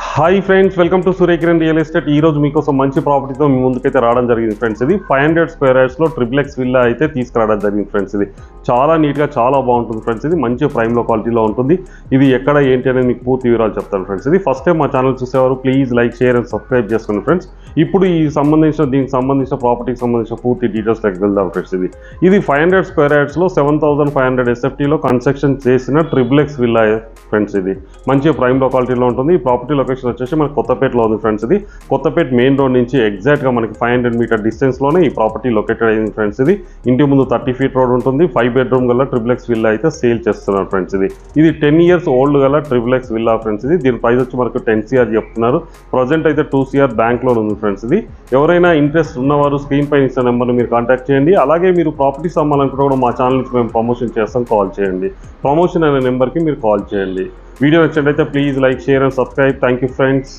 Hi friends, welcome to Surya Kiran real estate. ఈ రోజు మీకోసం మంచి ప్రాపర్టీతో మీ ముందుకైతే రావడం జరిగింది ఫ్రెండ్స్. ఇది 500 స్క్వేర్ యార్డ్స్లో ట్రిప్లెక్స్ విల్లా అయితే తీసుకురావడం జరిగింది ఫ్రెండ్స్. ఇది చాలా నీట్గా చాలా బాగుంటుంది ఫ్రెండ్స్. ఇది మంచి ప్రైమ్లో క్వాలిటీలో ఉంటుంది. ఇది ఎక్కడ ఏంటి అనేది మీకు పూర్తి వివరాలు చెప్తాను ఫ్రెండ్స్. ఇది ఫస్ట్ టైం మా ఛానల్ చూసేవారు please like, share and subscribe చేసుకోండి ఫ్రెండ్స్. ఇప్పుడు దీనికి సంబంధించిన ప్రాపర్టీకి సంబంధించిన పూర్తి డీటెయిల్స్ వెళ్దాం ఫ్రెండ్స్. ఇది 500 స్క్వేర్ యార్డ్స్లో 7500 SFTలో కన్స్ట్రక్షన్ చేసిన ట్రిప్లెక్స్ విల్లా ఫ్రెండ్స్. ఇది మంచి ప్రైమ్లో క్వాలిటీలో ఉంటుంది. ఈ ప్రాపర్టీ లొకేషన్ వచ్చేసి మనకి కొత్తపేటలో ఉంది ఫ్రెండ్స్. ఇది కొత్తపేట మెయిన్ రోడ్ నుంచి ఎగ్జాక్ట్గా మనకి 500 మీటర్ డిస్టెన్స్లోనే ఈ ప్రాపర్టీ లొకేటెడ్ అయింది ఫ్రెండ్స్. ఇంటి ముందు 30 ఫీట్ రోడ్ ఉంటుంది. 5 బెడ్రూమ్ గల ట్రిప్లెక్స్ విల్లా అయితే సేల్ చేస్తున్నారు ఫ్రెండ్స్. ఇది 10 ఇయర్స్ ఓల్డ్ గల ట్రిప్లెక్స్ విల్లా ఫ్రెండ్స్. దీని ప్రైస్ వచ్చి మనకు 10 CR చెప్తున్నారు. ప్రజెంట్ అయితే 2 CR బ్యాంక్ లోన్ ఉంది ఫ్రెండ్స్. ఎవరైనా ఇంట్రెస్ట్ ఉన్నవారు స్క్రీన్ పైన ఇచ్చిన నెంబర్ని మీరు కాంటాక్ట్ చేయండి. అలాగే మీరు ప్రాపర్టీస్ అమ్మాలనుకుంటే కూడా మా ఛానల్ నుంచి మేము ప్రమోషన్ చేస్తాం, కాల్ చేయండి. ప్రమోషన్ అనే నెంబర్కి మీరు కాల్ చేయండి. వీడియో నచ్చినట్లయితే please like, share and subscribe. Thank you friends.